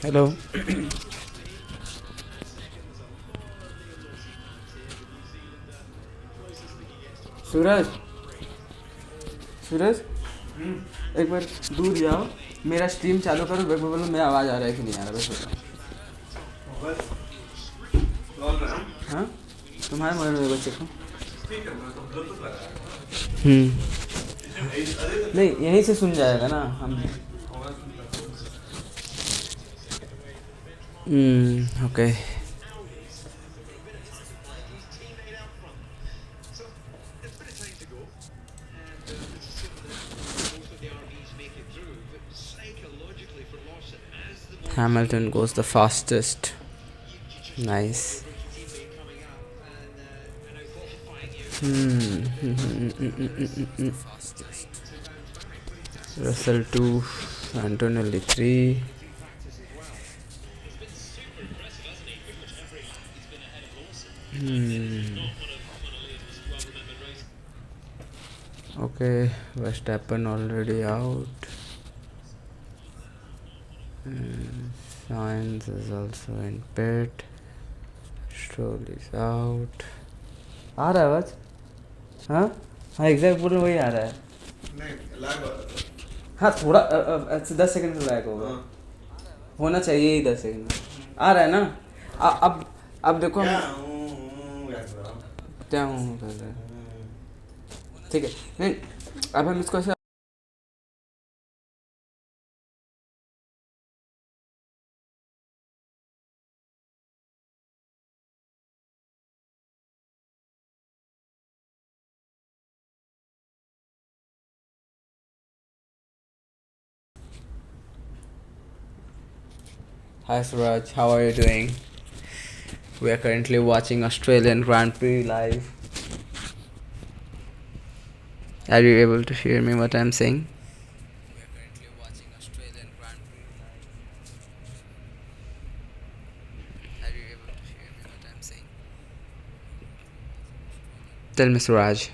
Hello. सूरज, सूरज, एक बार दूर जाओ, मेरा स्ट्रीम चालू करो, बैक बोलो मेरा आवाज़ आ रहा है कि नहीं आ रहा, बस बताओ। हाँ, तुम्हारे मोबाइल में बच्चे को नहीं, यहीं से सुन जाएगा ना हम। Okay. Hamilton goes the fastest. Nice. Russell 2, Antonelli 3. Okay, Verstappen already out. Sainz is also in pit. Stroll is out. आ रहा है आवाज? हाँ हाँ, एग्जैक्ट बोल रहे वही आ रहा है। नहीं, लैग हो रहा है। हाँ, थोड़ा 10 सेकंड का लैग होगा। होना चाहिए ही 10 सेकंड। आ रहा है ना? अब देखो हम क्या हूँ कर रहे हैं। ठीक है, नहीं, अब हम इसको ऐसे। Hi Suraj, how are you doing? We are currently watching Australian Grand Prix live. Are you able to hear me what I'm saying? Tell me, Suraj.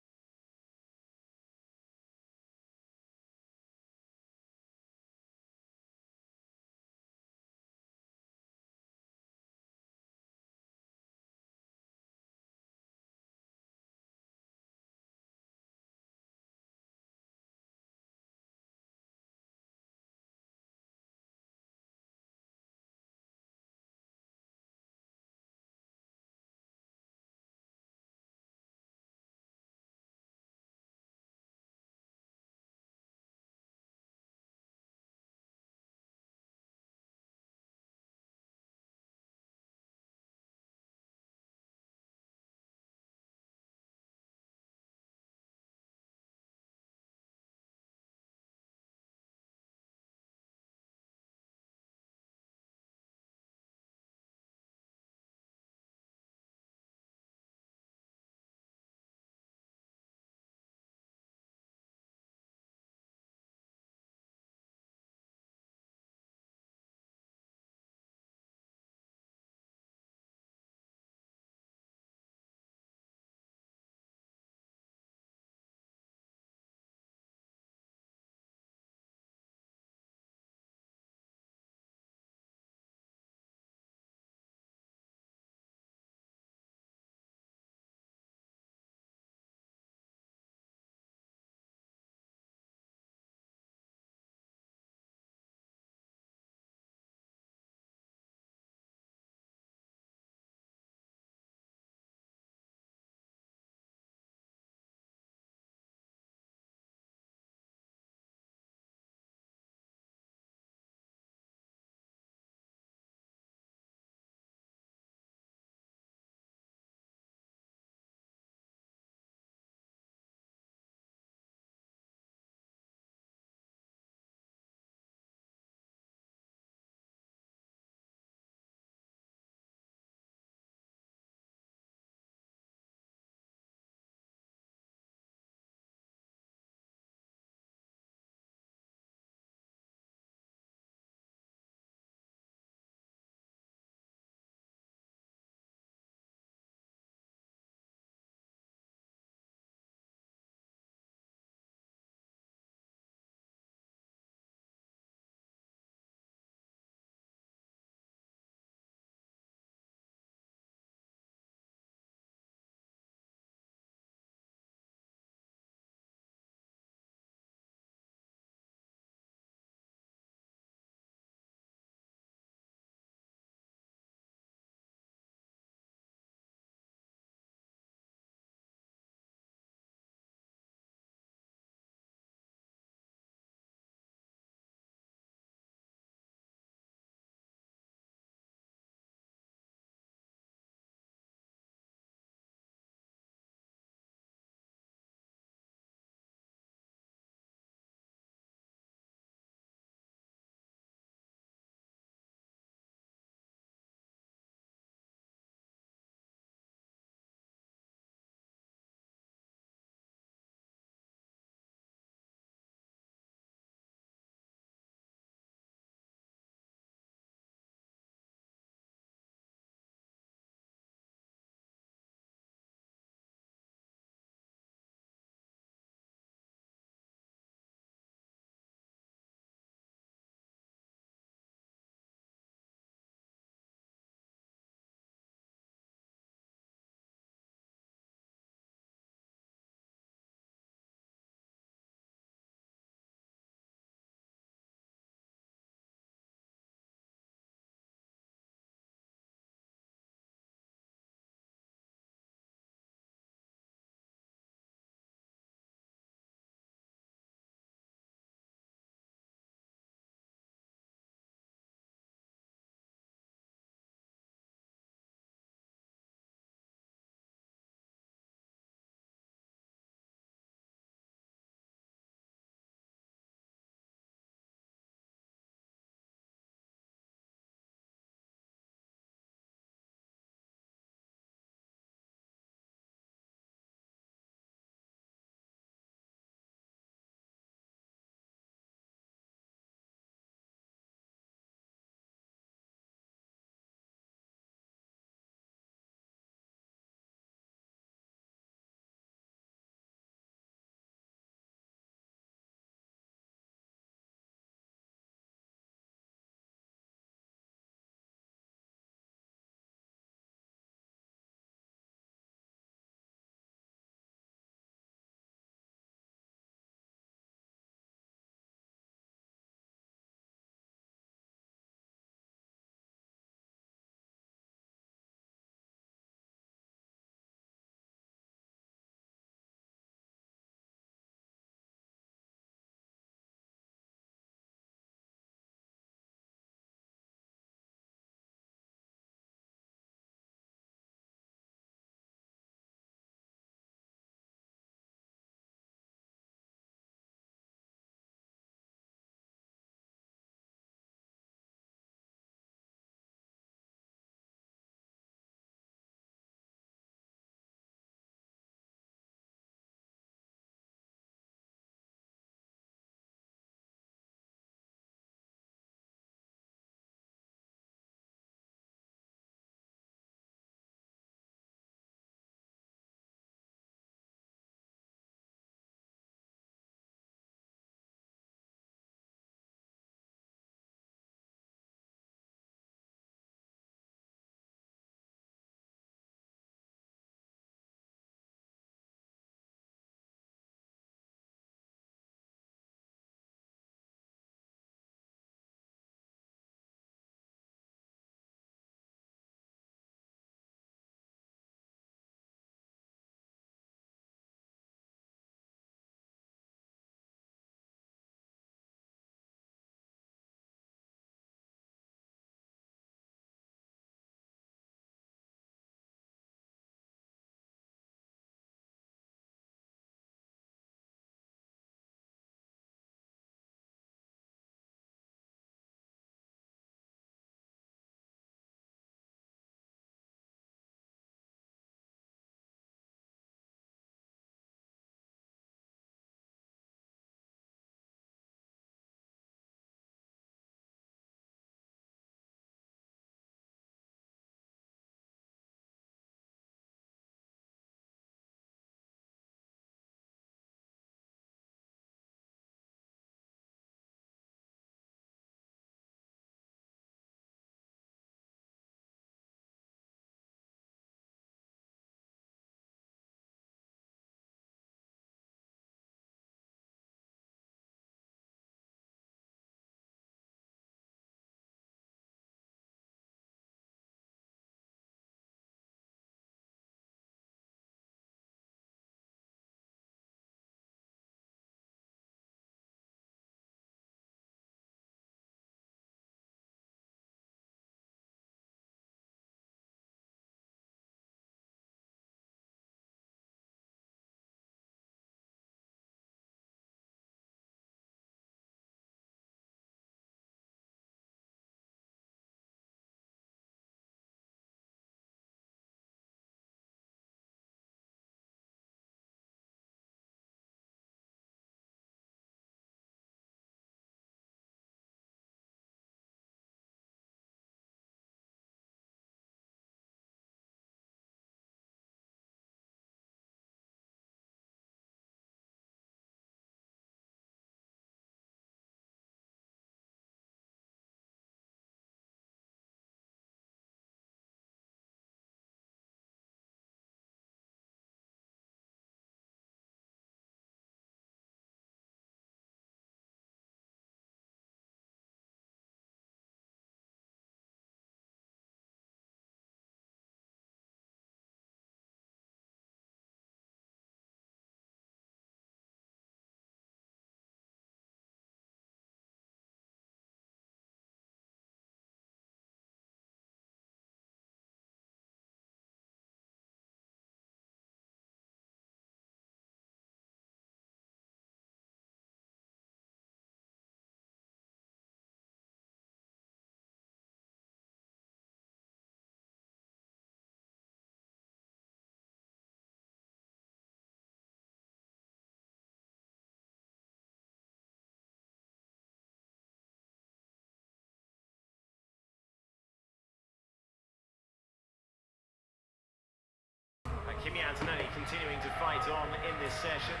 Kimi Antonelli continuing to fight on in this session.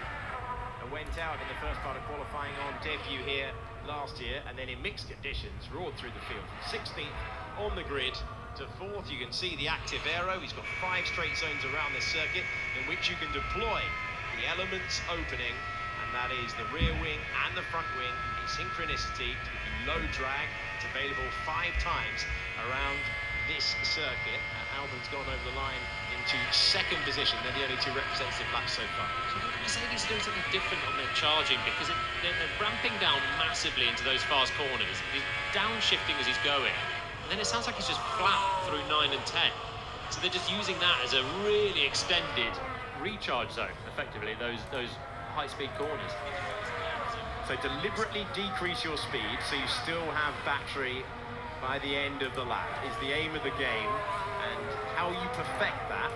And went out in the first part of qualifying on debut here last year, and then in mixed conditions roared through the field from 16th on the grid to 4th. You can see the active aero. He's got 5 straight zones around this circuit in which you can deploy the elements opening, and that is the rear wing and the front wing in synchronicity to give you low drag. It's available 5 times around this circuit. Albon's gone over the line into 2nd position. They're the only 2 representative laps so far. So Mercedes are doing something different on their charging, because they're ramping down massively into those fast corners. He's downshifting as he's going, and then it sounds like he's just flat through 9 and 10. So they're just using that as a really extended recharge zone, effectively, those high-speed corners. So deliberately decrease your speed so you still have battery by the end of the lap is the aim of the game, and how you perfect that,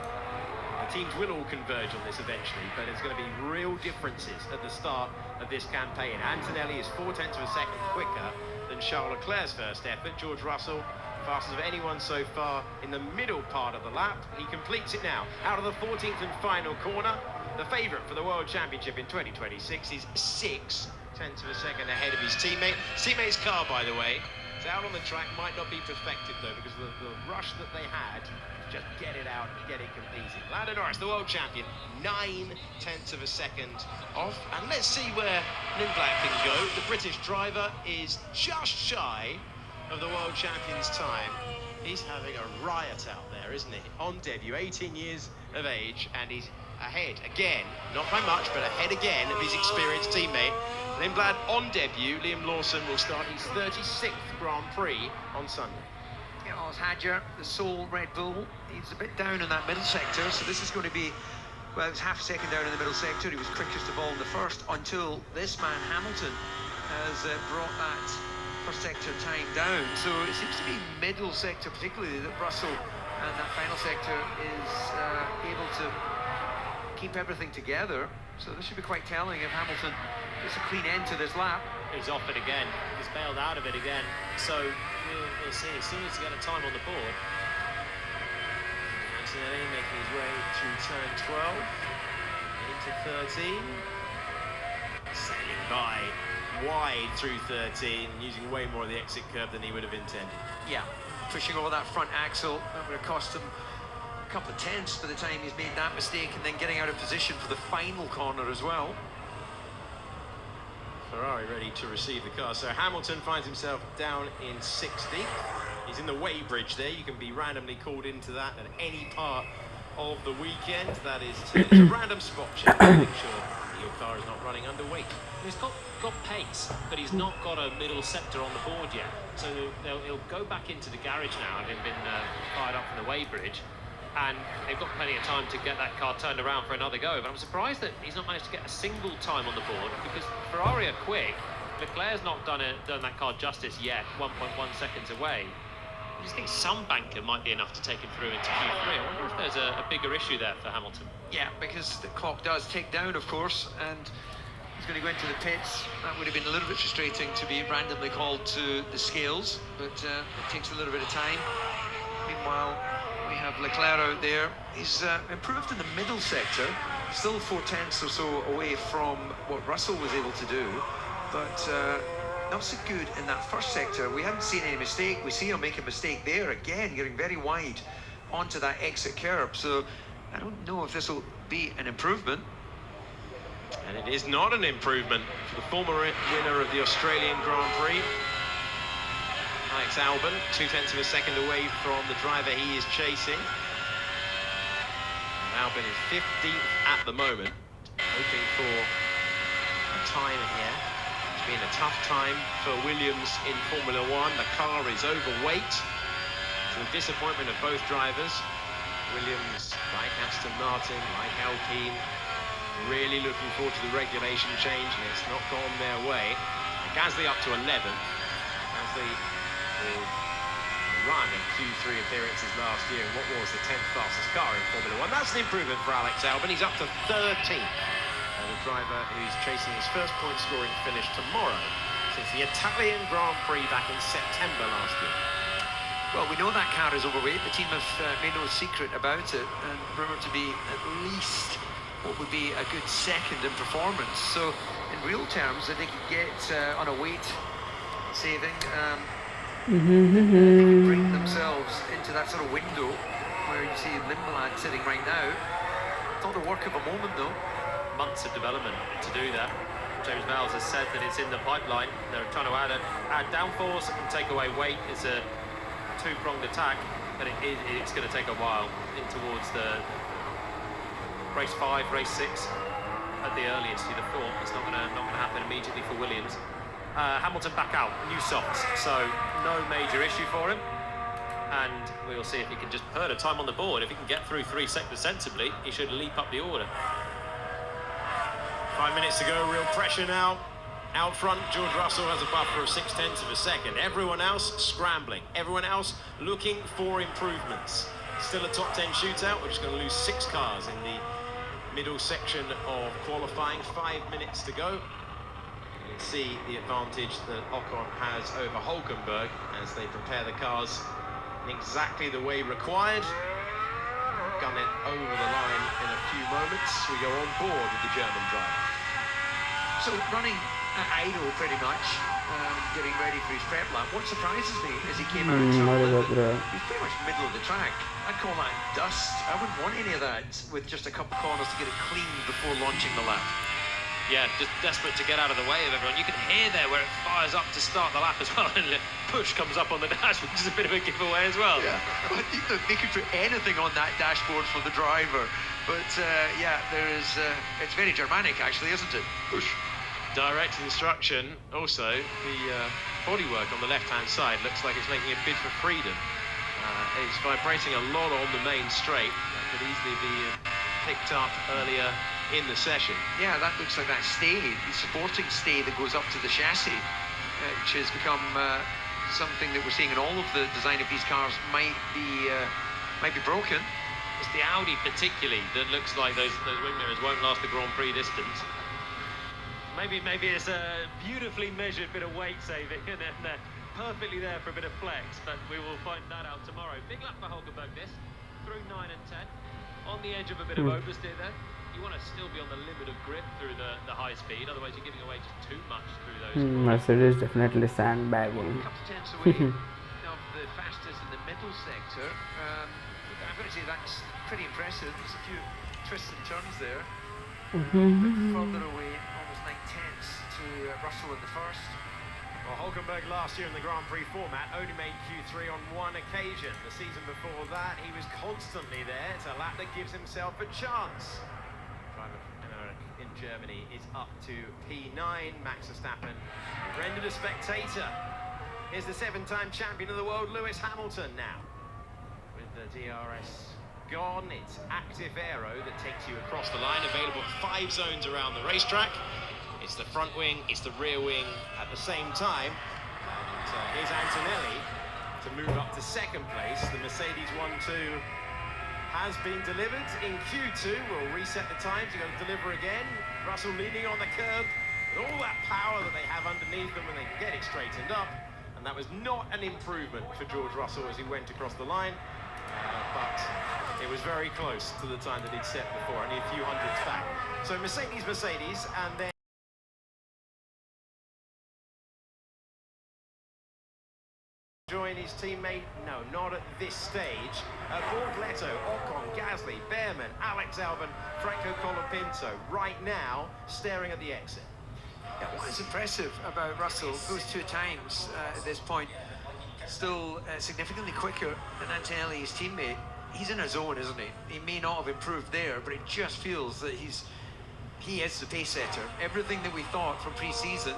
the teams will all converge on this eventually, but there's going to be real differences at the start of this campaign. Antonelli is 0.4 of a second quicker than Charles Leclerc's first effort. George Russell, fastest of anyone so far in the middle part of the lap. He completes it now out of the 14th and final corner. The favourite for the World Championship in 2026 is 0.6 of a second ahead of his teammate. His teammate's car, by the way, is out on the track, might not be perfected though, because of the rush that they had to just get it out and get it completed. Lando Norris, the world champion, 0.9 of a second off. And let's see where Lindblad can go. The British driver is just shy of the world champion's time. He's having a riot out there, isn't he? On debut, 18 years of age, and he's ahead again, not by much, but ahead again of his experienced teammate. Lindblad on debut. Liam Lawson will start his 36th Grand Prix on Sunday. Yeah, Hadjar, the sole Red Bull, he's a bit down in that middle sector, so this is going to be, well, it was half a second down in the middle sector. He was quickest of all in the first, until this man, Hamilton, has brought that first sector time down. So it seems to be middle sector, particularly, that Russell and that final sector is able to keep everything together. So this should be quite telling if Hamilton gets a clean end to this lap. He's off it again. He's bailed out of it again. So we'll see as soon as he gets a time on the board. Antonelli making his way through turn 12 into 13. Sailing by wide through 13, using way more of the exit curve than he would have intended. Yeah, pushing over that front axle, that would have cost him a couple of tenths by the time he's made that mistake, and then getting out of position for the final corner as well. Ferrari ready to receive the car. So Hamilton finds himself down in 60th. He's in the weighbridge there. You can be randomly called into that at any part of the weekend. That is it's a random spot check to make sure your car is not running underweight. He's got pace, but he's not got a middle sector on the board yet. So he'll go back into the garage now, having been fired up from the weighbridge. And they've got plenty of time to get that car turned around for another go. But I'm surprised that he's not managed to get a single time on the board, because Ferrari are quick. Leclerc's not done that car justice yet, 1.1 seconds away. I just think some banker might be enough to take him through into Q3. I wonder if there's a bigger issue there for Hamilton. Yeah, because the clock does tick down, of course, and he's going to go into the pits. That would have been a little bit frustrating to be randomly called to the scales, but it takes a little bit of time. Meanwhile, we have Leclerc out there. He's improved in the middle sector, still 0.4 or so away from what Russell was able to do, but not so good in that first sector. We haven't seen any mistake. We see him make a mistake there again, getting very wide onto that exit curb. So I don't know if this will be an improvement. And it is not an improvement for the former winner of the Australian Grand Prix. Alex Albon, 0.2 of a second away from the driver he is chasing. And Albon is 15th at the moment, hoping for a time here. It's been a tough time for Williams in Formula One. The car is overweight, to the disappointment of both drivers. Williams, like Aston Martin, like Alpine, really looking forward to the regulation change, and it's not gone their way. And Gasly up to 11th. Gasly with a run of Q3 appearances last year in what was the 10th fastest car in Formula One. That's an improvement for Alex Albon. He's up to 13th. The driver who's chasing his first point-scoring finish tomorrow since the Italian Grand Prix back in September last year. Well, we know that car is overweight. The team have made no secret about it, and rumoured to be at least what would be a good second in performance. So, in real terms, if they could get on a weight saving, they could bring themselves into that sort of window where you see Limblad sitting right now. It's not the work of a moment, though. Months of development to do that. James Vowles has said that it's in the pipeline. They're trying to add downforce and take away weight. It's a two-pronged attack, but it's going to take a while in towards the race 5, race 6 at the earliest. You'd have thought it's not going to happen immediately for Williams. Hamilton back out, new softs, so no major issue for him. And we'll see if he can just hurt a time on the board. If he can get through 3 sectors sensibly, he should leap up the order. 5 minutes to go, real pressure now. Out front, George Russell has a buffer of 0.6 of a second. Everyone else scrambling. Everyone else looking for improvements. Still a top 10 shootout. We're just going to lose 6 cars in the middle section of qualifying. 5 minutes to go. You can see the advantage that Ocon has over Hulkenberg as they prepare the cars in exactly the way required. Gun it over the line in a few moments. We go on board with the German driver. So running at idle pretty much, getting ready for his prep lap. What surprises me is he came out and he's pretty much middle of the track. I'd call that dust. I wouldn't want any of that with just a couple of corners to get it cleaned before launching the lap. Yeah, just desperate to get out of the way of everyone. You can hear there where it fires up to start the lap as well, and the push comes up on the dash, which is a bit of a giveaway as well. Yeah, I think that they could put anything on that dashboard for the driver. But yeah, there is. It's very Germanic, actually, isn't it? Push. Direct instruction. Also, the bodywork on the left-hand side looks like it's making a bid for freedom. It's vibrating a lot on the main straight. That could easily be picked up earlier in the session. Yeah, that looks like that stay, the supporting stay that goes up to the chassis, which has become something that we're seeing in all of the design of these cars might be broken. It's the Audi particularly that looks like those wing mirrors won't last the Grand Prix distance. Maybe it's a beautifully measured bit of weight saving and they're perfectly there for a bit of flex, but we will find that out tomorrow. Big lap for Hulkenberg this, through 9 and 10. On the edge of a bit of oversteer there. You want to still be on the limit of grip through the high speed, otherwise you're giving away just too much through those. Mercedes definitely sandbagging. A couple of tenths away of the fastest in the middle sector. I've got to say that's pretty impressive. There's a few twists and turns there. But further away, almost 9 tenths to Russell in the first. Well, Hulkenberg last year in the Grand Prix format only made Q3 on 1 occasion. The season before that, he was constantly there. It's a lap that gives himself a chance. In Germany is up to P9. Max Verstappen rendered a spectator. Here's the 7-time champion of the world, Lewis Hamilton, now. With the DRS gone, it's active aero that takes you across the line, available 5 zones around the racetrack. It's the front wing, it's the rear wing at the same time. And here's Antonelli to move up to 2nd place. The Mercedes 1-2 has been delivered in Q2. We'll reset the times. You're going to deliver again. Russell leaning on the curb with all that power that they have underneath them when they get it straightened up. And that was not an improvement for George Russell as he went across the line. But it was very close to the time that he'd set before, only a few hundredths back. So Mercedes, and then join his teammate? No, not at this stage. Borgletto, Ocon, Gasly, Behrman, Alex Albon, Franco Colapinto, right now staring at the exit. Yeah, what is impressive about Russell, those 2 times at this point, still significantly quicker than Antonelli, his teammate. He's in a zone, isn't he? He may not have improved there, but it just feels that he is the pace setter. Everything that we thought from pre-season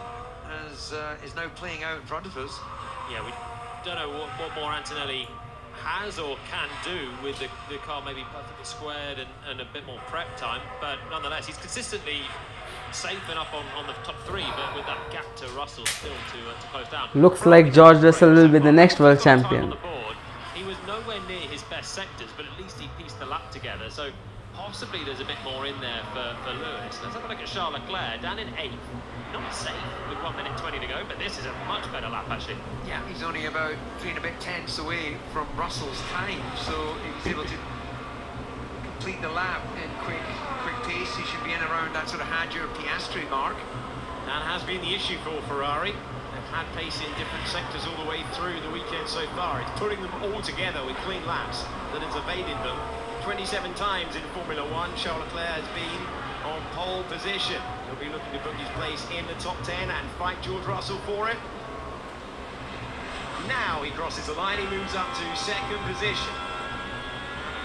is now playing out in front of us. Yeah, we don't know what more Antonelli has or can do with the car maybe perfectly squared and a bit more prep time, but nonetheless he's consistently safe enough on the top 3, but with that gap to Russell still to close down. Looks like George Russell will be the next world champion. He was nowhere near his best sectors, but at least he pieced the lap together. So hot possibly there's a bit more in there for Lewis. Let's have a look at Charles Leclerc, down in 8th. Not safe with 1 minute 20 to go, but this is a much better lap actually. Yeah, he's only about 3 and a bit tenths away from Russell's time, so he's able to complete the lap in quick pace. He should be in around that sort of Hadjar Piastri mark. That has been the issue for Ferrari. They've had pace in different sectors all the way through the weekend so far. It's putting them all together with clean laps that has evaded them. 27 times in Formula One, Charles Leclerc has been on pole position. He'll be looking to book his place in the top 10 and fight George Russell for it. Now he crosses the line, he moves up to second position.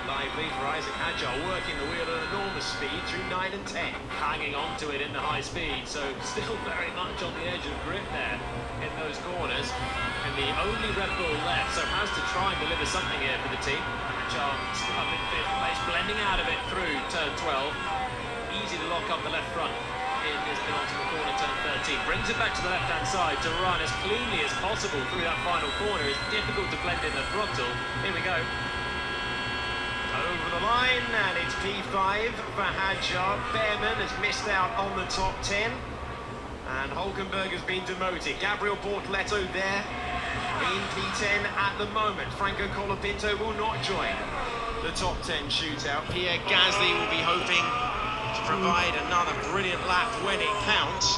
Lively for Isaac Hadjar, working the wheel at enormous speed through 9 and 10. Hanging on to it in the high speed, so still very much on the edge of grip there in those corners. And the only Red Bull left, so has to try and deliver something here for the team. Hadjar still up in 5th place, blending out of it through turn 12. Easy to lock up the left front in this penultimate corner, turn 13. Brings it back to the left-hand side to run as cleanly as possible through that final corner. It's difficult to blend in the throttle. Here we go. Over the line, and it's P5 for Hadjar. Behrman has missed out on the top 10. And Hulkenberg has been demoted. Gabriel Bortoleto there in P10 at the moment. Franco Colapinto will not join the top 10 shootout. Pierre Gasly will be hoping to provide another brilliant lap when it counts.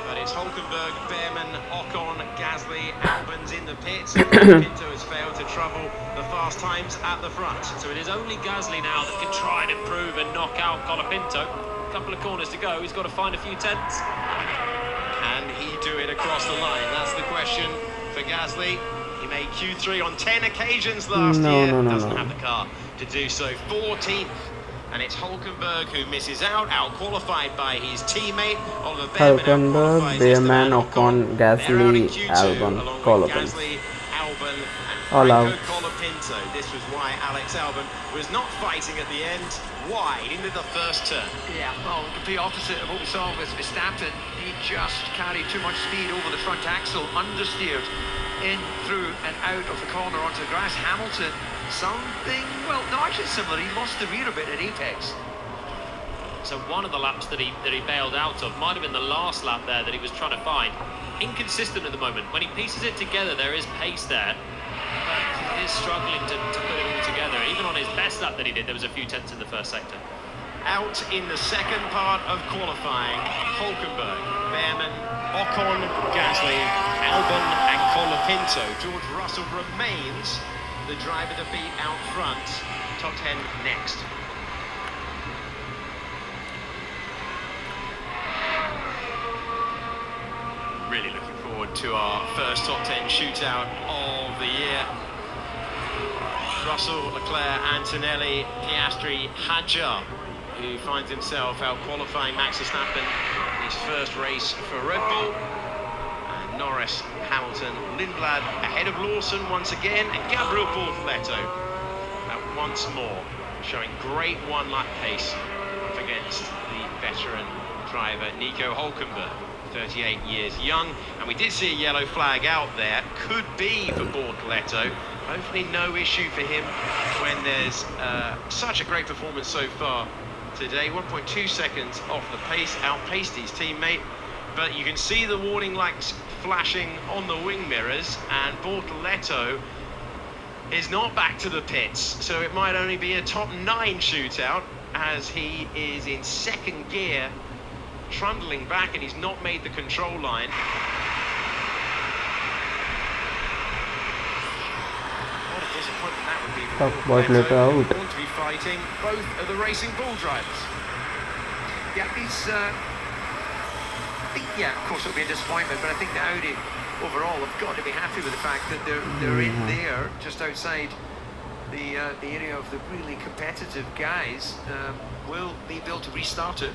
But it's Hulkenberg, Behrman, Ocon, Gasly, Albon's in the pits. Pinto has failed to trouble the fast times at the front. So it is only Gasly now that can try and improve and knock out Colapinto. A couple of corners to go, he's got to find a few tenths. Can he do it across the line? That's the question for Gasly. He made Q3 on 10 occasions last year. Doesn't have the car to do so. 14th. And it's Hulkenberg who misses out-qualified by his teammate. Oliver Hulkenberg, Behrman, Ocon, Gasly, Albon, Colapinto. Gasly, Albon, and All out. Franco Colapinto. This was why Alex Albon was not fighting at the end. Wide into the first turn. Yeah, well, the complete opposite of what we saw with Verstappen. He just carried too much speed over the front axle, understeered in, through, and out of the corner onto the grass. Hamilton, something, well, no, actually similar. He lost the rear a bit at apex. So one of the laps that he bailed out of might have been the last lap there that he was trying to find. Inconsistent at the moment. When he pieces it together, there is pace there, but he is struggling to put it all together. Even on his best lap that he did, there was a few tenths in the first sector. Out in the second part of qualifying, Hulkenberg, Behrman, Ocon, Gasly, Albon and Colapinto. George Russell remains the driver to beat out front. Top 10 next. Really looking forward to our first top 10 shootout of the year. Russell, Leclerc, Antonelli, Piastri, Hadjar, who finds himself out qualifying Max Verstappen in his first race for Red Bull. And Norris, Hamilton, Lindblad ahead of Lawson once again, and Gabriel Bortoleto once more showing great one-lap pace up against the veteran driver Nico Hulkenberg, 38 years young. And we did see a yellow flag out there, could be for Bortoleto. Hopefully no issue for him when there's such a great performance so far today. 1.2 seconds off the pace, outpaced his teammate. But you can see the warning lights flashing on the wing mirrors, and Bortoleto is not back to the pits, so it might only be a top 9 shootout, as he is in second gear, trundling back, and he's not made the control line. What a disappointment that would be for Bortoleto out. Want to be fighting both of the Racing Bull drivers. Yeah, he's, yeah, of course it'll be a disappointment, but I think the Audi overall have got to be happy with the fact that they're in there, just outside the area of the really competitive guys. Will be able to restart it.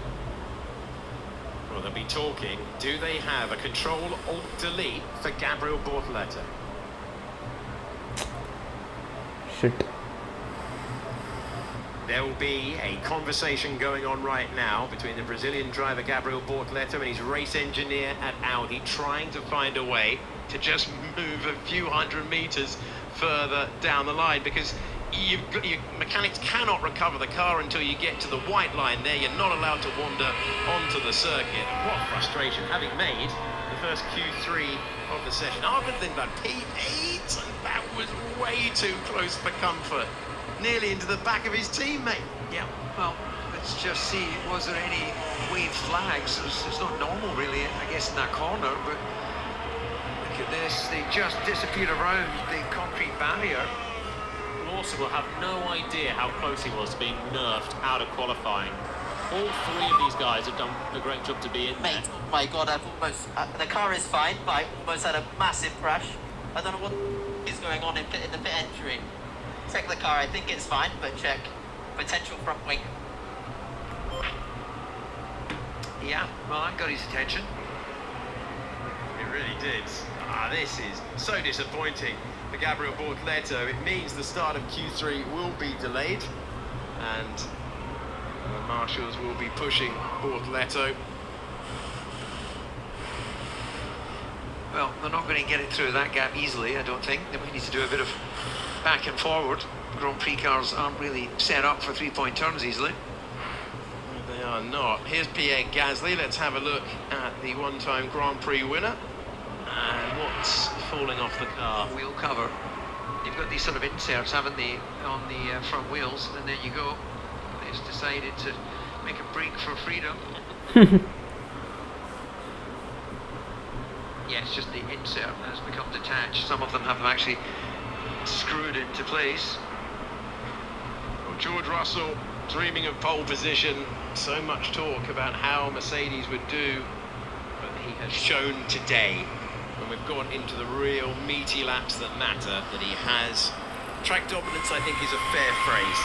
Well, they'll be talking. Do they have a Control-Alt-Delete for Gabriel Bortoleto? Shit. There will be a conversation going on right now between the Brazilian driver Gabriel Bortoleto and his race engineer at Audi, trying to find a way to just move a few hundred meters further down the line, because Your mechanics cannot recover the car until you get to the white line there. You're not allowed to wander onto the circuit. What frustration, having made the first Q3 of the session. Other than that, P8, and that was way too close for comfort. Nearly into the back of his teammate. Yeah, well, let's just see, was there any waved flags? It's not normal really, I guess, in that corner, but look at this, they just disappeared around the concrete barrier. Lawson will have no idea how close he was to being nerfed out of qualifying. All three of these guys have done a great job to be in there. Mate, oh my God, I've almost... the car is fine, but I almost had a massive crash. I don't know what is going on in the pit entry. Check the car, I think it's fine, but check potential front wing. Yeah, well, that got his attention. It really did. This is so disappointing for Gabriel Bortoleto. It means the start of Q3 will be delayed, and the marshals will be pushing Bortoleto. Well, they're not going to get it through that gap easily, I don't think. They might need to do a bit of back and forward. Grand Prix cars aren't really set up for three-point turns easily. They are not. Here's Pierre Gasly. Let's have a look at the one-time Grand Prix winner. And what's falling off the car? Wheel cover. You've got these sort of inserts, haven't they, on the front wheels, and there you go. They've decided to make a break for freedom. Yeah, it's just the insert that has become detached. Some of them have them actually screwed into place. Well, George Russell dreaming of pole position. So much talk about how Mercedes would do, but he has shown today, when we've gone into the real meaty laps that matter, that he has. Track dominance, I think, is a fair phrase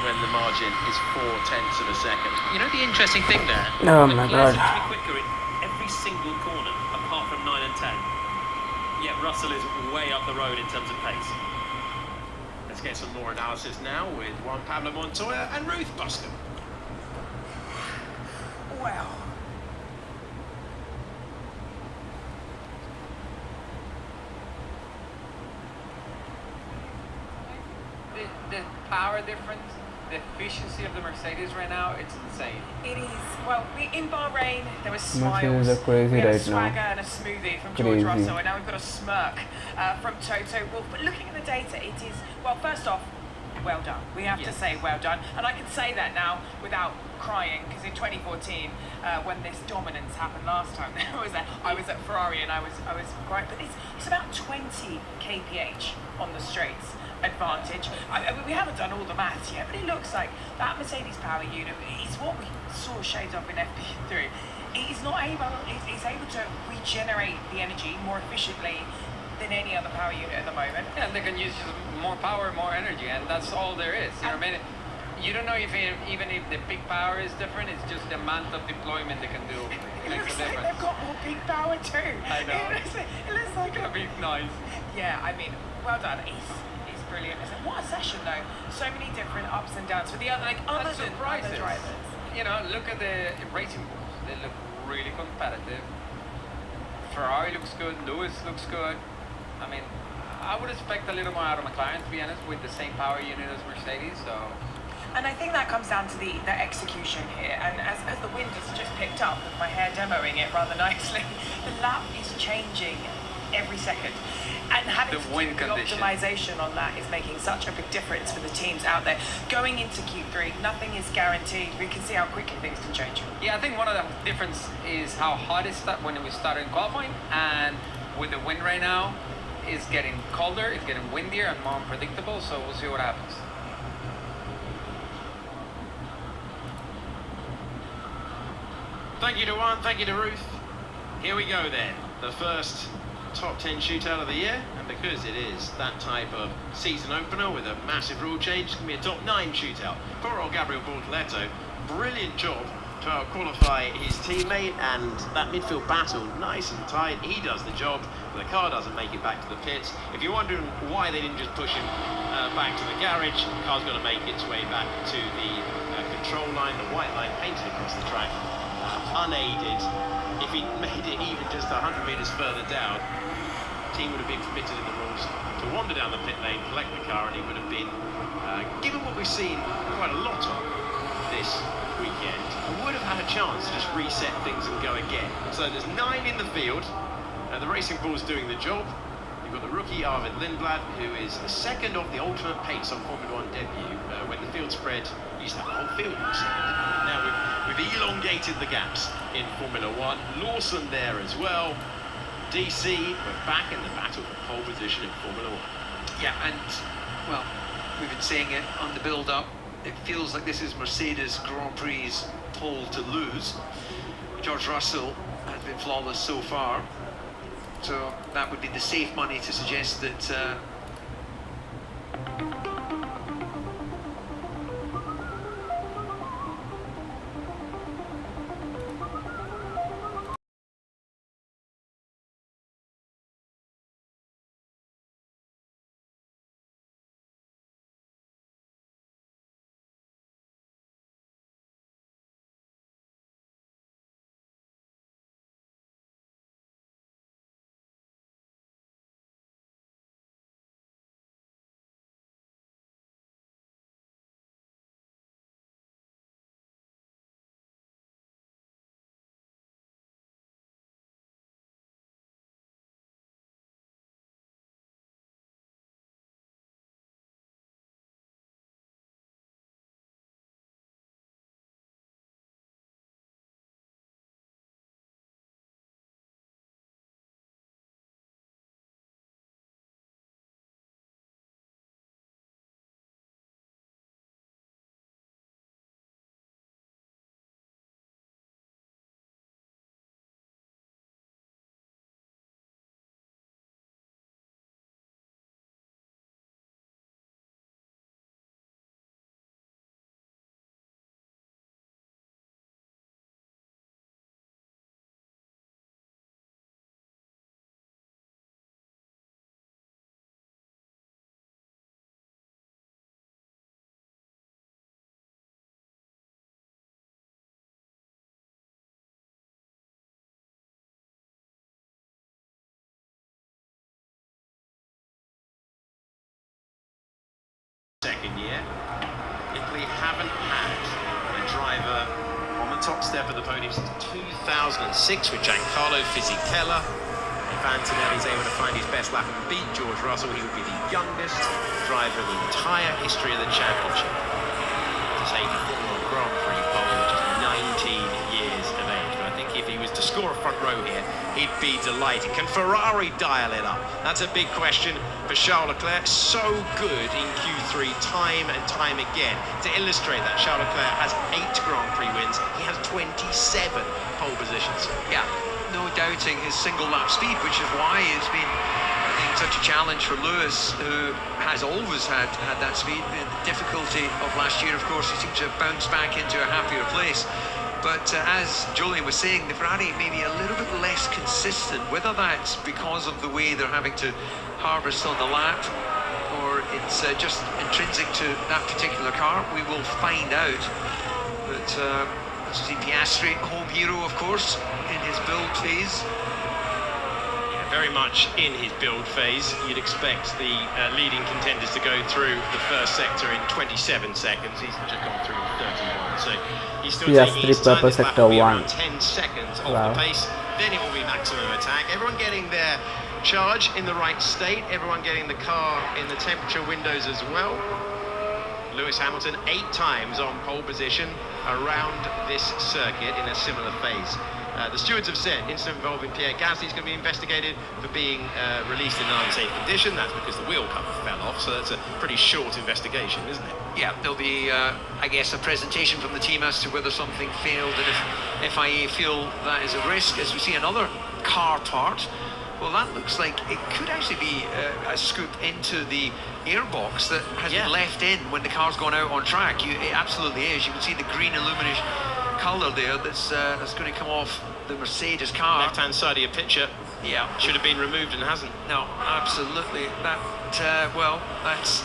when the margin is 0.4 of a second. You know the interesting thing there? Oh my God. Leclerc seems to be quicker in every single corner, apart from 9 and 10. Yet Russell is way up the road in terms of pace. Let's get some more analysis now with Juan Pablo Montoya and Ruth Buscombe. Well, the power difference, the efficiency of the Mercedes right now, it's insane. It is. Well, in Bahrain, there was Mercedes smiles. are crazy we had a right now. swagger and a smoothie from Crazy. George Russell, and now we've got a smirk from Toto Wolff. But looking at the data, it is, well, first off, well done. We have to say well done. And I can say that now without crying, because in 2014, when this dominance happened last time, I was at Ferrari and I was quite, but it's about 20 kph on the straights advantage. I mean, we haven't done all the maths yet, but it looks like that Mercedes power unit is what we saw shades of in FP3. It's able to regenerate the energy more efficiently than any other power unit at the moment. Yeah, and they can use more power, more energy, and that's all there is. You know what I mean? You don't know if even if the peak power is different, it's just the amount of deployment they can do It makes looks a like difference. they've got more peak power too. I know. It looks like It's gonna be nice. Yeah, I mean, well done. He's brilliant. What a session though. So many different ups and downs for the other other That's than surprises. other drivers. You know, look at the racing bulls. They look really competitive. Ferrari looks good. Lewis looks good. I mean, I would expect a little more out of McLaren, to be honest, with the same power unit as Mercedes. So. And I think that comes down to the execution here. And as the wind has just picked up, with my hair demoing it rather nicely, the lap is changing every second. And having The to wind do the condition. optimization on that is making such a big difference for the teams out there. Going into Q3, nothing is guaranteed. We can see how quickly things can change. Yeah, I think one of the difference is how hot it started when we started in qualifying, and with the wind right now, it's getting colder, it's getting windier and more unpredictable. So we'll see what happens. Thank you to Juan, thank you to Ruth. Here we go then. The first top 10 shootout of the year, and because it is that type of season opener with a massive rule change, it's going to be a top 9 shootout. Poor old Gabriel Bortoleto, brilliant job to out-qualify his teammate, and that midfield battle, nice and tight. He does the job, but the car doesn't make it back to the pits. If you're wondering why they didn't just push him back to the garage, the car's going to make its way back to the control line, the white line painted across the track, unaided. If he made it even just 100 metres further down, team would have been permitted in the rules to wander down the pit lane, collect the car, and he would have been given what we've seen quite a lot of this weekend, and would have had a chance to just reset things and go again. So there's 9 in the field, the Racing Bull's doing the job. You've got the rookie Arvid Lindblad, who is the second of the ultimate pace on Formula 1 debut. When the field spread, you used to have the whole field in the second. Now we've elongated the gaps in Formula 1. Lawson there as well. DC, we're back in the battle for pole position in Formula 1. Yeah, and, well, we've been saying it on the build-up. It feels like this is Mercedes Grand Prix's pole to lose. George Russell has been flawless so far. So that would be the safe money to suggest that second year. Italy haven't had a driver on the top step of the podium since 2006 with Giancarlo Fisichella. If Antonelli's able to find his best lap and beat George Russell, he would be the youngest driver in the entire history of the championship to take a Formula 1 Grand Prix pole at just 19 years of age. But I think if he was to score a front row here, he'd be delighted. Can Ferrari dial it up? That's a big question for Charles Leclerc. So good in Q3 time and time again. To illustrate that, Charles Leclerc has 8 Grand Prix wins. He has 27 pole positions. yeah, no doubting his single lap speed, which is why it's been, I think, such a challenge for Lewis, who has always had that speed. The difficulty of last year, of course, he seemed to have bounced back into a happier place. But as Julian was saying, the Ferrari may be a little bit less consistent, whether that's because of the way they're having to harvest on the lap, or it's just intrinsic to that particular car. We will find out. But let's see, Piastri, home hero, of course, in his build phase. Yeah, very much in his build phase. You'd expect the leading contenders to go through the first sector in 27 seconds. He's just gone through in 31, so he's still taking his time. This lap will be around 10 seconds off the pace. Then it will be maximum attack. Everyone getting their charge in the right state. Everyone getting the car in the temperature windows as well. Lewis Hamilton 8 times on pole position around this circuit in a similar phase. The stewards have said incident involving Pierre Gasly is going to be investigated for being released in an unsafe condition. That's because the wheel cover fell off, so that's a pretty short investigation, isn't it? Yeah, there'll be, I guess, a presentation from the team as to whether something failed, and if FIA feel that is a risk. As we see another car part, well, that looks like it could actually be a scoop into the airbox that has been left in when the car's gone out on track. It absolutely is. You can see the green illumination colour there that's going to come off the Mercedes car. Left-hand side of your picture. Yeah. Should have been removed and hasn't. No, absolutely. Well, that's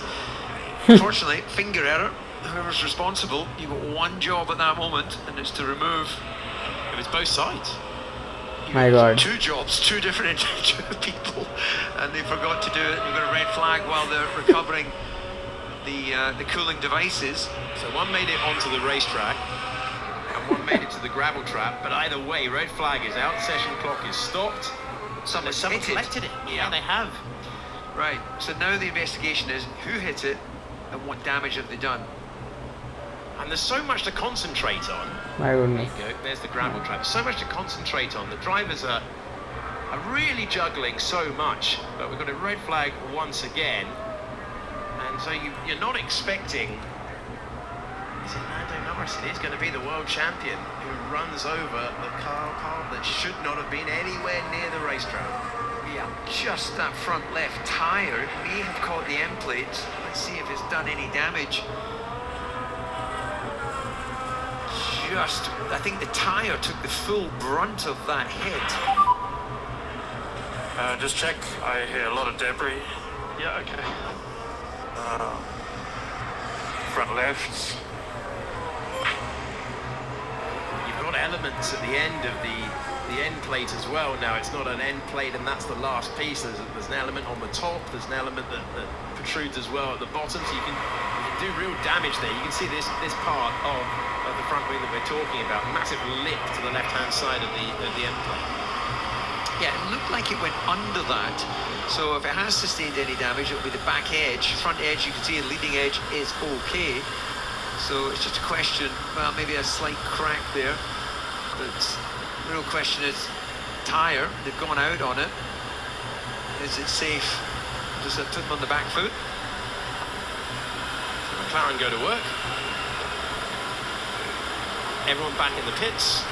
unfortunately finger error. Whoever's responsible, you've got one job at that moment, and it's to remove. It was both sides. My God. Two jobs, two different people, and they forgot to do it. They've got a red flag while they're recovering the cooling devices. So one made it onto the racetrack and one made it to the gravel trap, but either way, red flag is out, session clock is stopped. Someone's collected it. Yeah, they have. Right, so now the investigation is who hit it and what damage have they done. And there's so much to concentrate on. My goodness. There you go, there's the gravel trap. So much to concentrate on. The drivers are really juggling so much, but we've got a red flag once again. And so you're not expecting, is it Lando Norris? It is going to be the world champion who runs over the car that should not have been anywhere near the racetrack. Yeah, just that front left tyre may have caught the end plates. Let's see if it's done any damage. I think the tyre took the full brunt of that hit. Just check. I hear a lot of debris. Yeah, okay. Front left. You've got elements at the end of the end plate as well. Now it's not an end plate and that's the last piece. There's an element on the top. There's an element that protrudes as well at the bottom. So you can do real damage there. You can see this part of the front wing that we're talking about. Massive lip to the left-hand side of the end plate. Yeah, it looked like it went under that. So if it has sustained any damage, it'll be the back edge. Front edge, you can see the leading edge is okay. So it's just a question, well, maybe a slight crack there. But the real question is, tyre, they've gone out on it. Is it safe? Does it put them on the back foot? So McLaren go to work. Everyone back in the pits.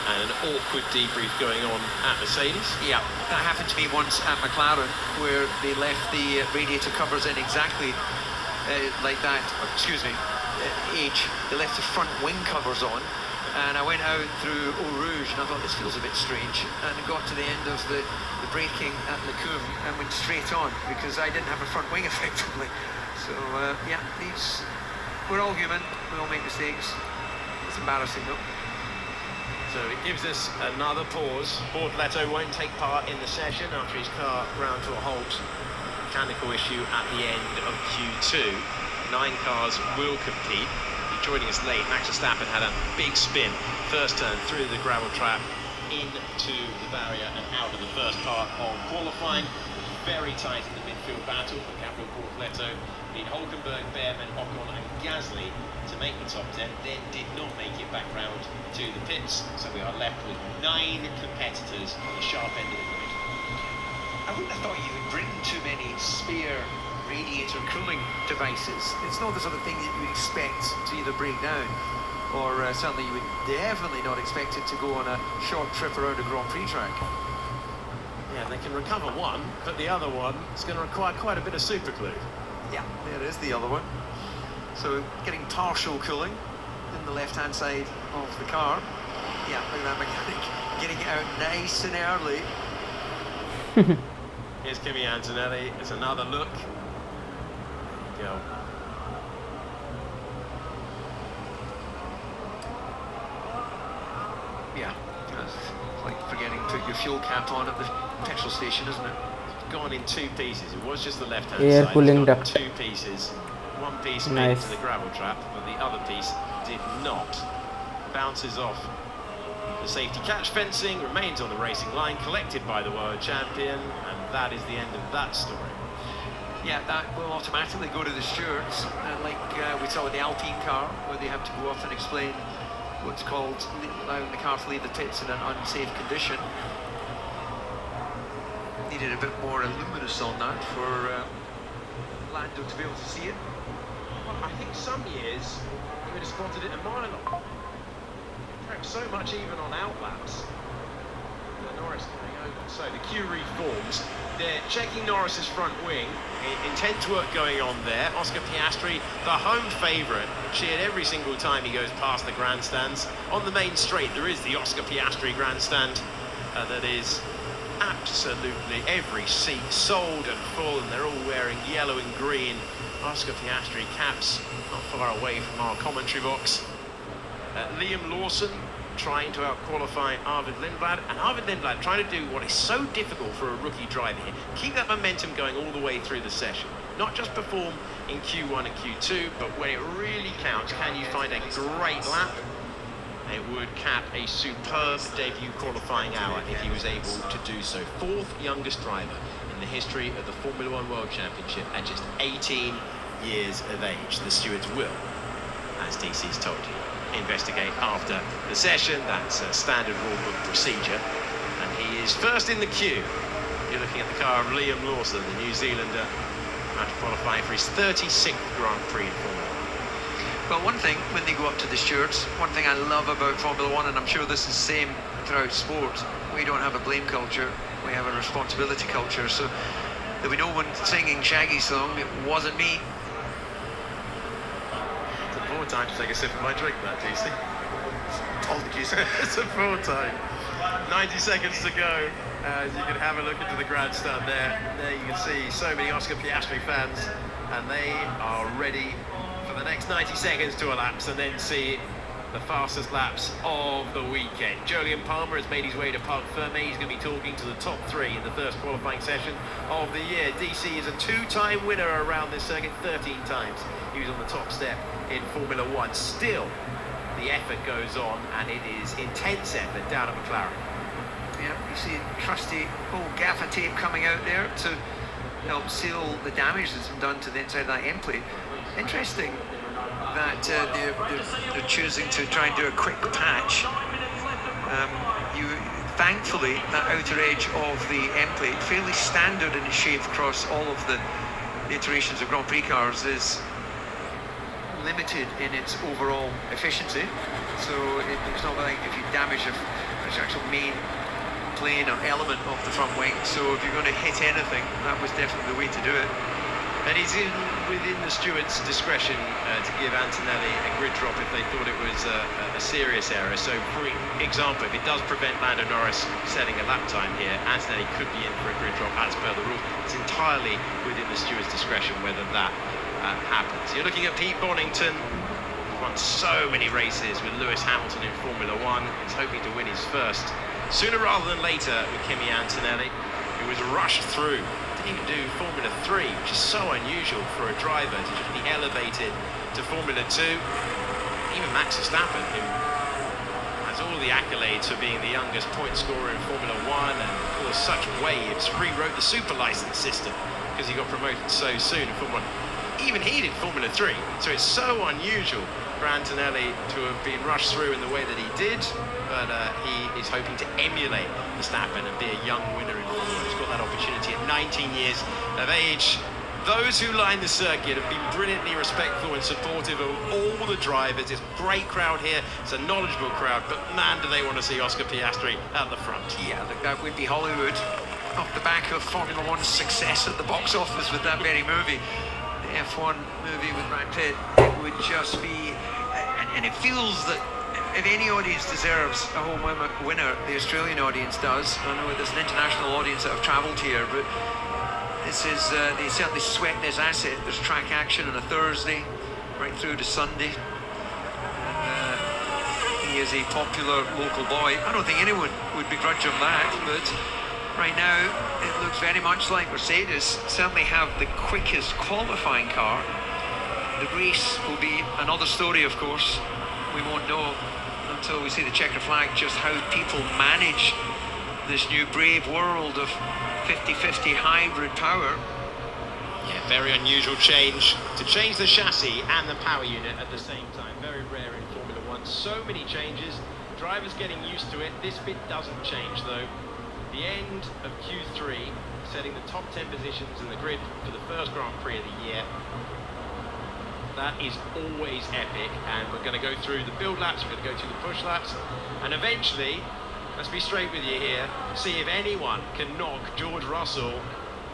And an awkward debrief going on at Mercedes. Yeah, that happened to me once at McLaren, where they left the radiator covers in exactly like that. Excuse me, H. They left the front wing covers on, and I went out through Eau Rouge, and I thought this feels a bit strange, and got to the end of the braking at Lecombe and went straight on because I didn't have a front wing effectively. So yeah, we're all human. We all make mistakes. It's embarrassing though. So it gives us another pause. Bortoleto won't take part in the session after his car ground to a halt. Mechanical issue at the end of Q2. 9 cars will compete. He's joining us late. Max Verstappen had a big spin. First turn through the gravel trap, into the barrier and out of the first part of qualifying. Very tight in the midfield battle for Gabriel Bortoleto. Beat Hulkenberg, Behrman, Ocon and Gasly to make the top 10, then did not make it back round to the pits. So we are left with 9 competitors on the sharp end of the grid. I wouldn't have thought you would bring too many spare radiator cooling devices. It's not the sort of thing that you would expect to either break down, or certainly you would definitely not expect it to go on a short trip around a Grand Prix track. Yeah, they can recover one, but the other one is going to require quite a bit of super glue. Yeah, there is the other one. So getting partial cooling in the left-hand side of the car. Yeah, look at that mechanic getting it out nice and early. Here's Kimi Antonelli. It's another look. There you go. Yeah, it's like forgetting to put your fuel cap on at the petrol station, isn't it? Gone in 2 pieces. It was just the left-hand Air side. cooling It's gone in duct. 2 pieces. One piece made it Nice. to the gravel trap, but the other piece did not. Bounces off the safety catch fencing, remains on the racing line, collected by the world champion, and that is the end of that story. Yeah, that will automatically go to the stewards, like we saw with the Alpine car, where they have to go off and explain what's called allowing the car to leave the pits in an unsafe condition. Needed a bit more luminous on that for Lando to be able to see it. Well, I think some years you would have spotted it a mile off. Perhaps so much even on outlaps. Norris coming over. So the queue reforms. They're checking Norris's front wing. Intense work going on there. Oscar Piastri, the home favourite, cheered every single time he goes past the grandstands. On the main straight, there is the Oscar Piastri grandstand that is absolutely every seat sold and full, and they're all wearing yellow and green Oscar Piastri caps, not far away from our commentary box. Liam Lawson trying to out-qualify Arvid Lindblad, and Arvid Lindblad trying to do what is so difficult for a rookie driver here. Keep that momentum going all the way through the session. Not just perform in Q1 and Q2, but when it really counts, can you find a great lap? It would cap a superb debut qualifying hour if he was able to do so. Fourth youngest driver in the history of the Formula One World Championship at just 18 years of age. The stewards will, as DC's told you, investigate after the session. That's a standard rulebook procedure. And he is first in the queue. You're looking at the car of Liam Lawson, the New Zealander, after qualifying for his 36th Grand Prix in Formula One. Well, one thing, when they go up to the stewards, one thing I love about Formula One, and I'm sure this is the same throughout sport, we don't have a blame culture, we have a responsibility culture. So there'll be no one singing Shaggy's song, it wasn't me. It's a poor time to take a sip of my drink, that, DC. Apologies. It's a poor time. 90 seconds to go. As you can have a look into the grandstand there. There you can see so many Oscar Piastri fans, and they are ready for the next 90 seconds to elapse and then see the fastest laps of the weekend. Jolyon Palmer has made his way to Parc Ferme. He's going to be talking to the top three in the first qualifying session of the year. DC is a two-time winner around this circuit, 13 times. He was on the top step in Formula One. Still, the effort goes on, and it is intense effort down at McLaren. Yeah, you see trusty old gaffer tape coming out there to help seal the damage that's been done to the inside of that end plate. Interesting that they're choosing to try and do a quick patch. Thankfully, that outer edge of the end plate, fairly standard in its shape across all of the iterations of Grand Prix cars, is limited in its overall efficiency. So it's not like if you damage the actual main plane or element of the front wing. So if you're going to hit anything, that was definitely the way to do it. And it's within the steward's discretion to give Antonelli a grid drop if they thought it was a serious error. So, for example, if it does prevent Lando Norris setting a lap time here, Antonelli could be in for a grid drop as per the rules. It's entirely within the steward's discretion whether that happens. You're looking at Pete Bonington, who's won so many races with Lewis Hamilton in Formula One. He's hoping to win his first sooner rather than later with Kimi Antonelli, who was rushed through. Didn't even do Formula 3, which is so unusual for a driver to just be elevated to Formula 2. Even Max Verstappen, who has all the accolades for being the youngest point scorer in Formula 1 and caused such waves, rewrote the super license system because he got promoted so soon in Formula 1. Even he did Formula 3, so it's so unusual for Antonelli to have been rushed through in the way that he did, but he is hoping to emulate Verstappen and be a young winner in Formula 1. He's got that opportunity at 19 years of age. Those who line the circuit have been brilliantly respectful and supportive of all the drivers. It's a great crowd here, it's a knowledgeable crowd, but man, do they want to see Oscar Piastri at the front. Yeah, look, that would be Hollywood off the back of Formula One's success at the box office with that very movie. The F1 movie with Brad Pitt, it would just be, and it feels that if any audience deserves a home winner, the Australian audience does. I know there's an international audience that have travelled here, but this is, they certainly sweat this asset. There's track action on a Thursday, right through to Sunday. And, he is a popular local boy. I don't think anyone would begrudge him that, but right now it looks very much like Mercedes certainly have the quickest qualifying car. The race will be another story, of course. We won't know until we see the checker flag just how people manage this new brave world of 50-50 hybrid power. Yeah, very unusual change to change the chassis and the power unit at the same time. Very rare in Formula One. So many changes, drivers getting used to it. This bit doesn't change though. The end of Q3, setting the top 10 positions in the grid for the first Grand Prix of the year. That is always epic, and we're going to go through the build laps, we're going to go through the push laps, and eventually, let's be straight with you here, see if anyone can knock George Russell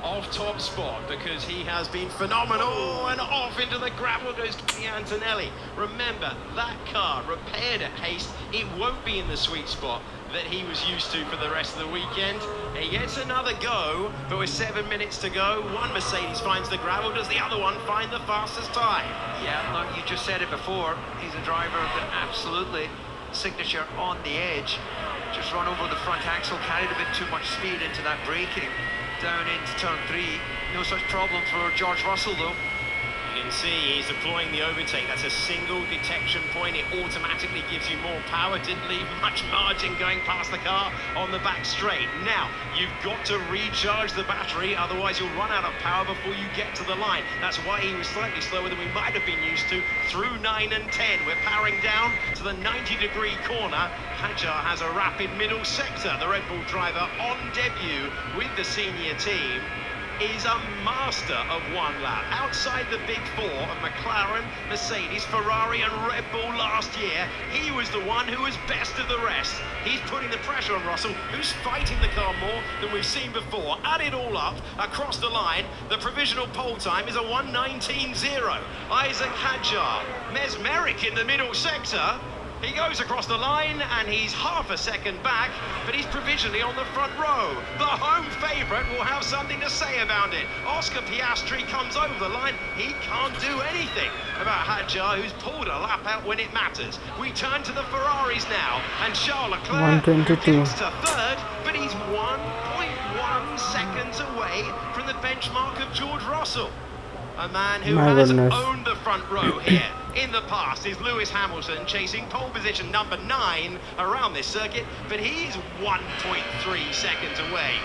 off top spot, because he has been phenomenal. And off into the gravel goes Kimi Antonelli. Remember, that car repaired at haste. It won't be in the sweet spot that he was used to for the rest of the weekend. He gets another go, but with 7 minutes to go, one Mercedes finds the gravel. Does the other one find the fastest time? Yeah, look, you just said it before. He's a driver that absolutely signature on the edge. Just run over the front axle, carried a bit too much speed into that braking. Down into turn 3. No such problem for George Russell though. You can see he's deploying the overtake. That's a single detection point. It automatically gives you more power. Didn't leave much margin going past the car on the back straight. Now, you've got to recharge the battery, otherwise you'll run out of power before you get to the line. That's why he was slightly slower than we might have been used to through 9 and 10. We're powering down to the 90-degree corner. Hadjar has a rapid middle sector. The Red Bull driver on debut with the senior team is a master of one lap. Outside the big four of McLaren, Mercedes, Ferrari and Red Bull last year, he was the one who was best of the rest. He's putting the pressure on Russell, who's fighting the car more than we've seen before. Add it all up, across the line, the provisional pole time is a 1:19.0. Isaac Hadjar, mesmeric in the middle sector. He goes across the line and he's half a second back, but he's provisionally on the front row. The home favourite will have something to say about it. Oscar Piastri comes over the line. He can't do anything about Hadjar, who's pulled a lap out when it matters. We turn to the Ferraris now, and Charles Leclerc gets to third, but he's 1.1 seconds away from the benchmark of George Russell. A man who has owned the front row here. In the past is Lewis Hamilton, chasing pole position number 9 around this circuit, but he's 1.3 seconds away.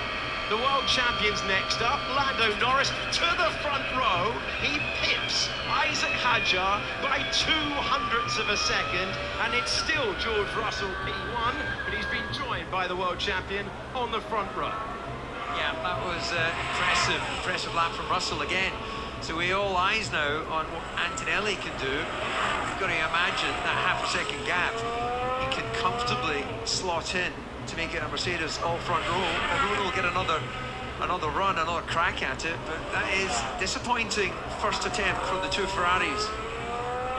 The world champions next up, Lando Norris to the front row. He pips Isaac Hadjar by 0.02 of a second, and it's still George Russell P1, but he's been joined by the world champion on the front row. Yeah, that was impressive lap from Russell again. So we all eyes now on what Antonelli can do. You've got to imagine that half-a-second gap. He can comfortably slot in to make it a Mercedes all-front row. Although he'll get another run, another crack at it, but that is disappointing first attempt from the two Ferraris.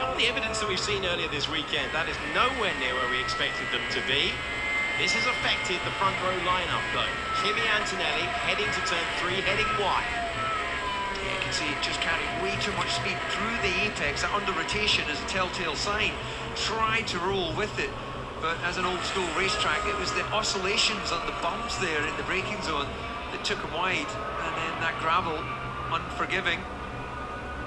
On the evidence that we've seen earlier this weekend, that is nowhere near where we expected them to be. This has affected the front row lineup though. Kimi Antonelli heading to turn 3, heading wide. You can see just carrying way too much speed through the apex. That under rotation is a telltale sign. Tried to roll with it, but as an old school racetrack, it was the oscillations on the bumps there in the braking zone that took him wide, and then that gravel, unforgiving.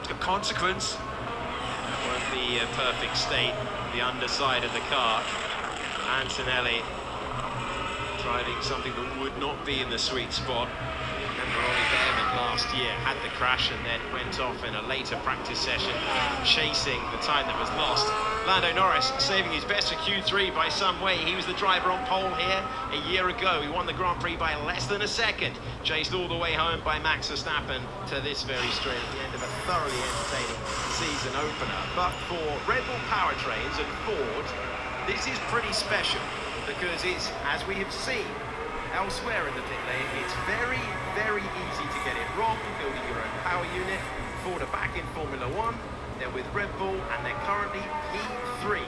It's got consequence. That was the perfect state, the underside of the car. Antonelli driving something that would not be in the sweet spot. Remember Ollie Behrman last year had the crash and then went off in a later practice session chasing the time that was lost. Lando Norris saving his best for Q3 by some way. He was the driver on pole here a year ago. He won the Grand Prix by less than a second. Chased all the way home by Max Verstappen to this very straight at the end of a thoroughly entertaining season opener. But for Red Bull powertrains and Ford, this is pretty special because it's, as we have seen elsewhere in the pit lane, it's very, very easy to get it wrong, building your own power unit. Ford are back in Formula 1, they're with Red Bull, and they're currently P3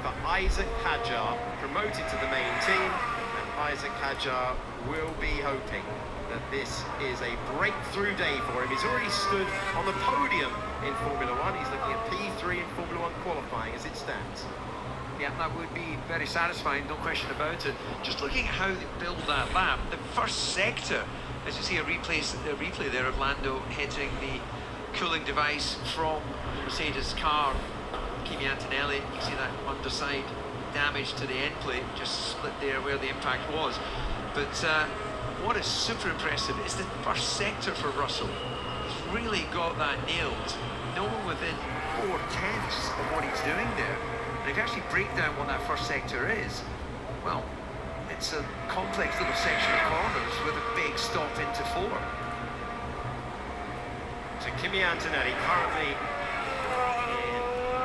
for Isaac Hadjar, promoted to the main team, and Isaac Hadjar will be hoping that this is a breakthrough day for him. He's already stood on the podium in Formula 1, he's looking at P3 in Formula 1 qualifying as it stands. Yeah, that would be very satisfying, no question about it. Just looking at how they build that lap, the first sector, as you see a replay there of Lando hitting the cooling device from the Mercedes car, Kimi Antonelli, you can see that underside damage to the end plate, just split there where the impact was. But what is super impressive is the first sector for Russell. He's really got that nailed. No one within 4/10 of what he's doing there. And if you actually break down what that first sector is, well, it's a complex little section of corners with a big stop into 4. So Kimi Antonelli currently in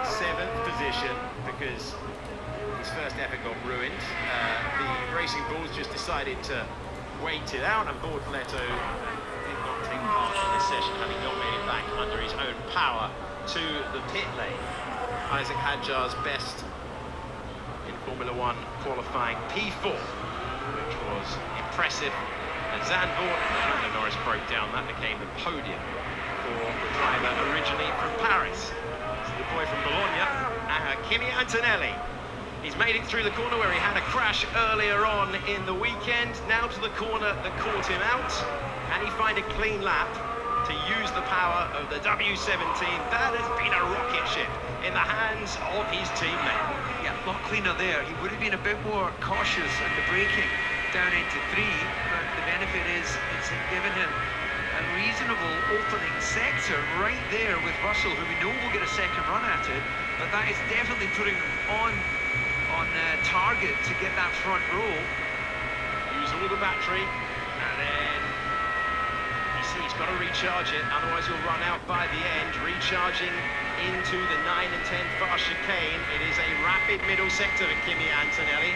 7th position because his first effort got ruined. The Racing Bulls just decided to wait it out, and Bortoletto did not take part in this session, having not made it back under his own power to the pit lane. Isaac Hadjar's best in Formula 1 qualifying P4, which was impressive. And Zandvoort, Lando Norris broke down, that became the podium for the driver originally from Paris. So the boy from Bologna, Kimi Antonelli. He's made it through the corner where he had a crash earlier on in the weekend. Now to the corner that caught him out. Can he find a clean lap to use the power of the W17? That has been a rocket ship in the hands of his teammate. Yeah, a lot cleaner there. He would have been a bit more cautious in the braking down into 3, but the benefit is it's given him a reasonable opening sector right there with Russell, who we know will get a second run at it, but that is definitely putting him on target to get that front row. Use all the battery, and then you see he's got to recharge it, otherwise he'll run out by the end. Recharging into the 9 and 10 fast chicane. It is a rapid middle sector for Kimi Antonelli,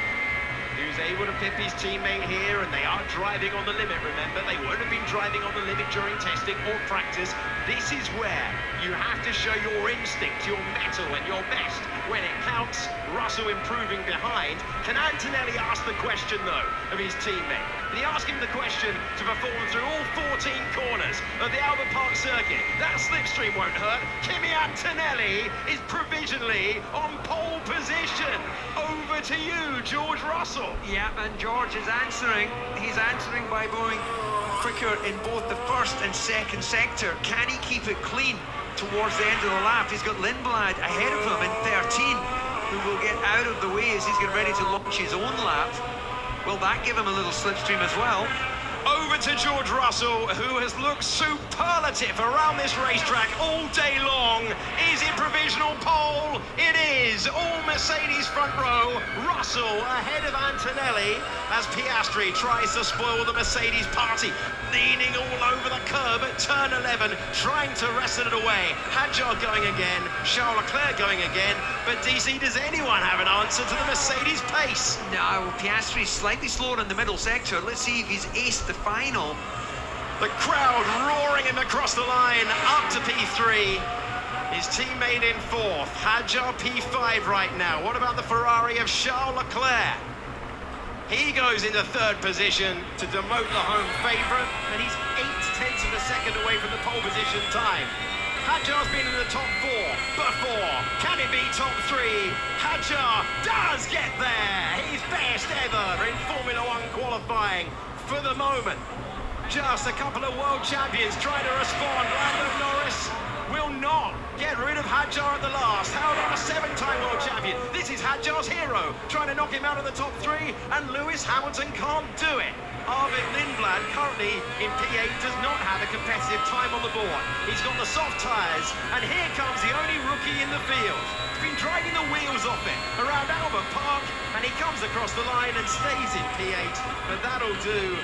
who's able to pip his teammate here, and they are driving on the limit. Remember, they won't have been driving on the limit during testing or practice. This is where you have to show your instinct, your mettle, and your best when it counts. Russell improving behind. Can Antonelli ask the question, though, of his teammate? Did he ask him the question to perform through all 14 corners of the Albert Park circuit? That slipstream won't hurt. Kimi Antonelli is provisionally on pole position. Over to you, George Russell. Yeah, and George is answering. He's answering by going quicker in both the first and second sector. Can he keep it clean towards the end of the lap? He's got Lindblad ahead of him in 13, who will get out of the way as he's getting ready to launch his own lap. Will that give him a little slipstream as well? Over to George Russell, who has looked superlative around this racetrack all day long. Is it provisional pole? It is. All Mercedes front row. Russell ahead of Antonelli as Piastri tries to spoil the Mercedes party. Leaning all over the curb at turn 11, trying to wrestle it away. Hadjar going again, Charles Leclerc going again. But DC, does anyone have an answer to the Mercedes pace? No, Piastri's slightly slower in the middle sector. Let's see if he's aced the final. The crowd roaring him across the line, up to P3. His teammate in 4th, Hadjar P5 right now. What about the Ferrari of Charles Leclerc? He goes into 3rd position to demote the home favourite, and he's 8/10 of a second away from the pole position time. Hadjar's been in the top 4 before. Can it be top 3? Hadjar does get there. His best ever in Formula 1 qualifying for the moment. Just a couple of world champions trying to respond. Lando Norris will not get rid of Hadjar at the last. How about a 7-time world champion? This is Hadjar's hero, trying to knock him out of the top 3, and Lewis Hamilton can't do it. Arvid Lindblad, currently in P8, does not have a competitive time on the board. He's got the soft tyres, and here comes the only rookie in the field. He's been dragging the wheels off it around Albert Park, and he comes across the line and stays in P8, but that'll do.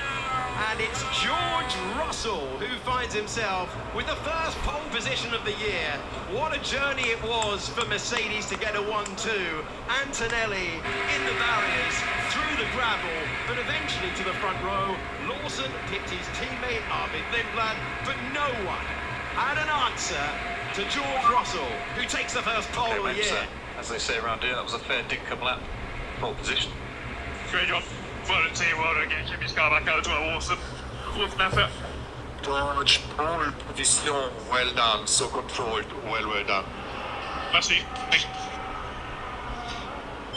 And it's George Russell who finds himself with the first pole position of the year. What a journey it was for Mercedes to get a 1-2. Antonelli in the barriers, through the gravel, but eventually to the front row. Lawson picked his teammate Arvid Lindblad, but no one had an answer to George Russell, who takes the first pole of the year. As they say around here, that was a fair dinkum lap. Pole position. Great job. Well done, team. Well done. Getting Kimi's car back out as well. Awesome. Awesome effort. George, pole position. Well done. So controlled. Well done. Merci.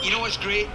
You know what's great?